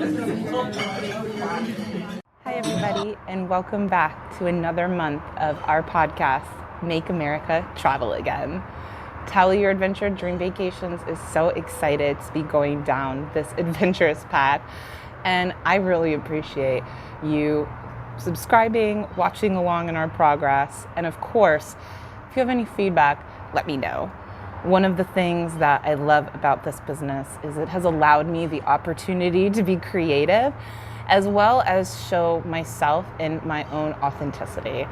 Hi, everybody, and welcome back to another month of our podcast, Make America Travel Again. Tally Your Adventure Dream Vacations is so excited to be going down this adventurous path, and I really appreciate you subscribing, watching along in our progress, and of course, if you have any feedback, let me know. One of the things that I love about this business is it has allowed me the opportunity to be creative as well as show myself in my own authenticity.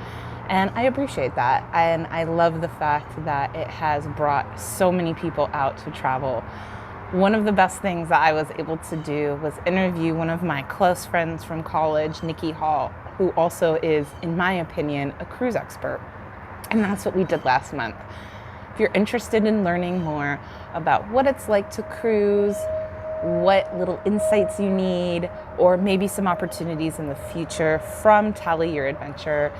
And I appreciate that. And I love the fact that it has brought so many people out to travel. One of the best things that I was able to do was interview one of my close friends from college, Nikki Hall, who also is, in my opinion, a cruise expert. And that's what we did last month. If you're interested in learning more about what it's like to cruise, what little insights you need, or maybe some opportunities in the future from Tally Your Adventure,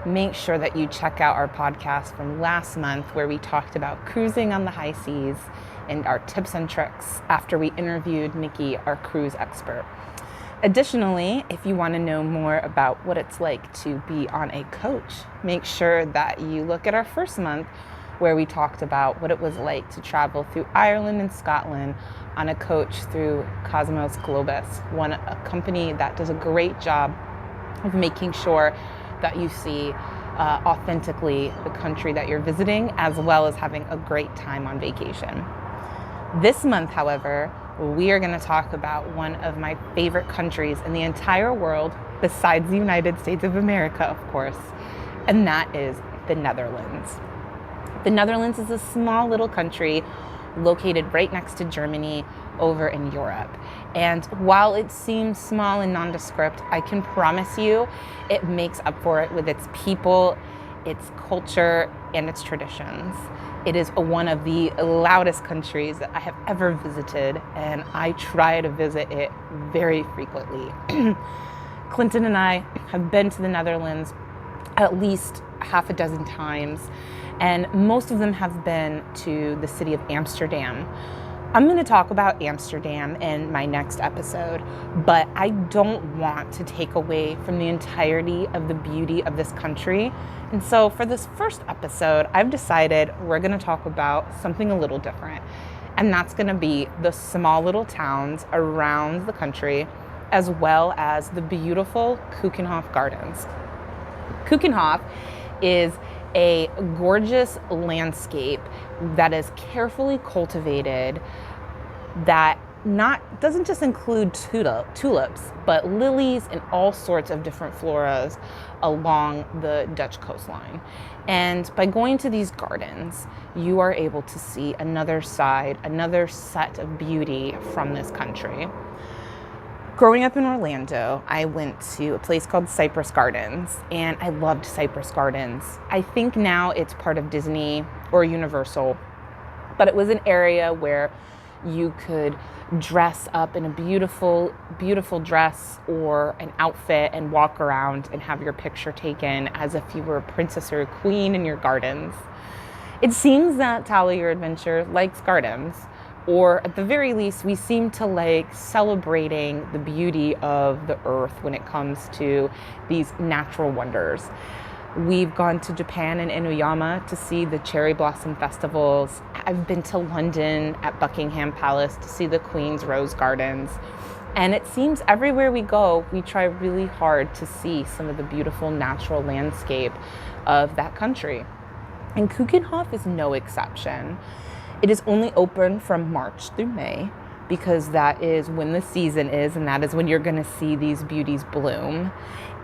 make sure that you check out our podcast from last month where we talked about cruising on the high seas and our tips and tricks after we interviewed Nikki, our cruise expert. Additionally, if you want to know more about what it's like to be on a coach, make sure that you look at our first month where we talked about what it was like to travel through Ireland and Scotland on a coach through Cosmos Globus, a company that does a great job of making sure that you see authentically the country that you're visiting, as well as having a great time on vacation. This month, however, we are going to talk about one of my favorite countries in the entire world, besides the United States of America, of course, and that is the Netherlands. The Netherlands is a small little country located right next to Germany over in Europe. And while it seems small and nondescript, I can promise you it makes up for it with its people, its culture, and its traditions. It is one of the loudest countries that I have ever visited, and I try to visit it very frequently. Clinton and I have been to the Netherlands at least half a dozen times, and most of them have been to the city of Amsterdam. I'm going to talk about Amsterdam in my next episode, but I don't want to take away from the entirety of the beauty of this country. And so for this first episode, I've decided we're going to talk about something a little different. And that's going to be the small little towns around the country, as well as the beautiful Keukenhof Gardens. Keukenhof is a gorgeous landscape that is carefully cultivated, that doesn't just include tulips, but lilies and all sorts of different floras along the Dutch coastline. And by going to these gardens, you are able to see another set of beauty from this country. Growing up in Orlando, I went to a place called Cypress Gardens, and I loved Cypress Gardens. I think now it's part of Disney or Universal, but it was an area where you could dress up in a beautiful, beautiful dress or an outfit and walk around and have your picture taken as if you were a princess or a queen in your gardens. It seems that Tally Your Adventure likes gardens, or at the very least, we seem to like celebrating the beauty of the earth when it comes to these natural wonders. We've gone to Japan and Inuyama to see the cherry blossom festivals. I've been to London at Buckingham Palace to see the Queen's Rose Gardens. And it seems everywhere we go, we try really hard to see some of the beautiful natural landscape of that country. And Keukenhof is no exception. It is only open from March through May because that is when the season is, and that is when you're going to see these beauties bloom.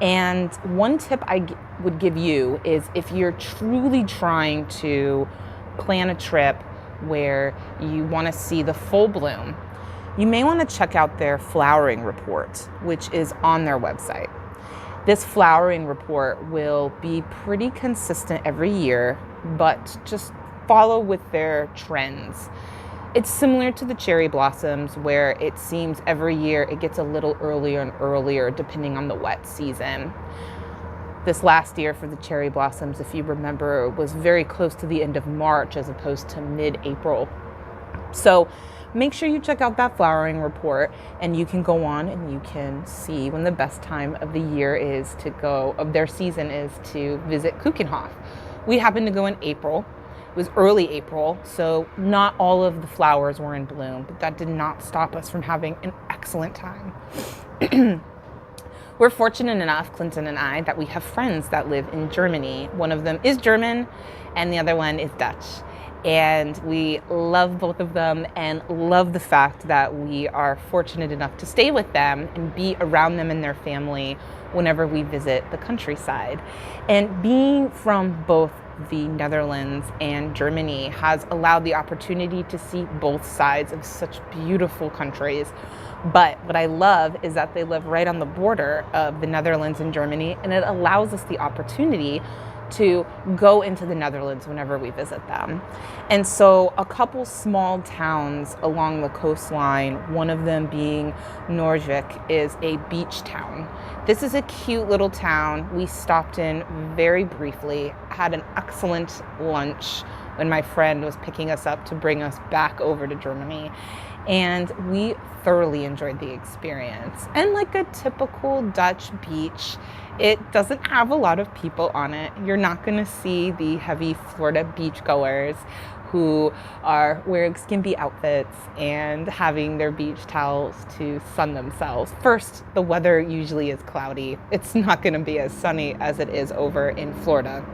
And one tip I would give you is if you're truly trying to plan a trip where you want to see the full bloom, you may want to check out their flowering report, which is on their website. This flowering report will be pretty consistent every year, but just follow with their trends. It's similar to the cherry blossoms where it seems every year it gets a little earlier and earlier depending on the wet season. This last year for the cherry blossoms, if you remember, was very close to the end of March as opposed to mid-April. So make sure you check out that flowering report, and you can go on and you can see when the best time of the year is to go, of their season is to visit Keukenhof. We happened to go in April. It was early April, so not all of the flowers were in bloom, but that did not stop us from having an excellent time. We're fortunate enough, Clinton and I, that we have friends that live in Germany. One of them is German and the other one is Dutch. And we love both of them and love the fact that we are fortunate enough to stay with them and be around them and their family whenever we visit the countryside. And being from both the Netherlands and Germany has allowed the opportunity to see both sides of such beautiful countries. But what I love is that they live right on the border of the Netherlands and Germany, and it allows us the opportunity to go into the Netherlands whenever we visit them. And so a couple small towns along the coastline, one of them being Noordwijk, is a beach town. This is a cute little town. We stopped in very briefly, had an excellent lunch when my friend was picking us up to bring us back over to Germany. And we thoroughly enjoyed the experience. And like a typical Dutch beach, it doesn't have a lot of people on it. You're not going to see the heavy Florida beachgoers who are wearing skimpy outfits and having their beach towels to sun themselves. First, the weather usually is cloudy. It's not going to be as sunny as it is over in Florida.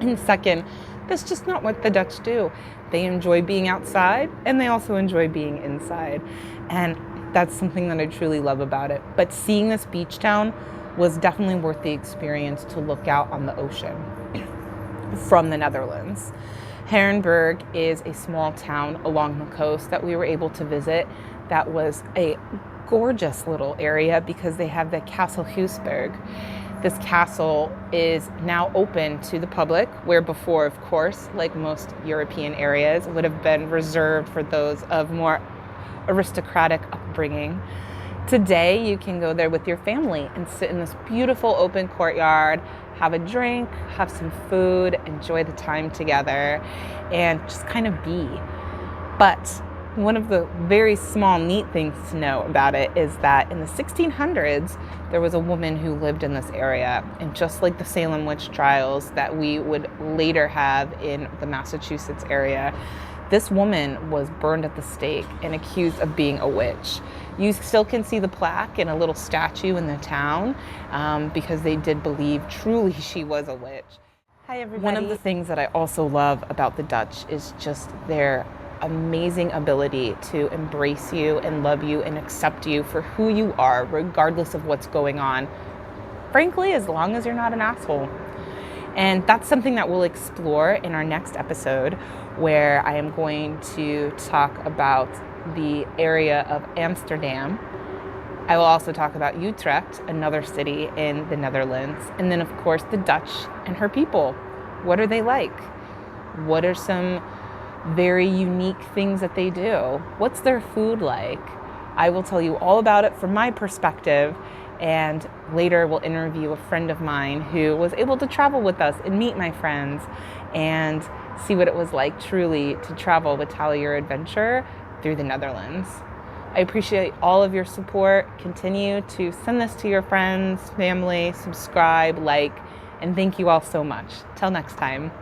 And second, that's just not what the Dutch do. They enjoy being outside and they also enjoy being inside. And that's something that I truly love about it. But seeing this beach town was definitely worth the experience to look out on the ocean from the Netherlands. Herenburg is a small town along the coast that we were able to visit. That was a gorgeous little area because they have the Castle Heusberg. This castle is now open to the public, where before, of course, like most European areas, would have been reserved for those of more aristocratic upbringing. Today, you can go there with your family and sit in this beautiful open courtyard, have a drink, have some food, enjoy the time together, and just kind of be. But one of the very small, neat things to know about it is that in the 1600s, there was a woman who lived in this area. And just like the Salem witch trials that we would later have in the Massachusetts area, this woman was burned at the stake and accused of being a witch. You still can see the plaque and a little statue in the town because they did believe truly she was a witch. Hi, everybody. One of the things that I also love about the Dutch is just their amazing ability to embrace you and love you and accept you for who you are, regardless of what's going on. Frankly, as long as you're not an asshole. And that's something that we'll explore in our next episode, where I am going to talk about the area of Amsterdam. I will also talk about Utrecht, another city in the Netherlands, and then of course the Dutch and her people. What are they like? What are some very unique things that they do? What's their food like? I will tell you all about it from my perspective, and later we'll interview a friend of mine who was able to travel with us and meet my friends and see what it was like truly to travel with Tally Your Adventure through the Netherlands. I appreciate all of your support. Continue to send this to your friends, family, subscribe, like, and thank you all so much. Till next time.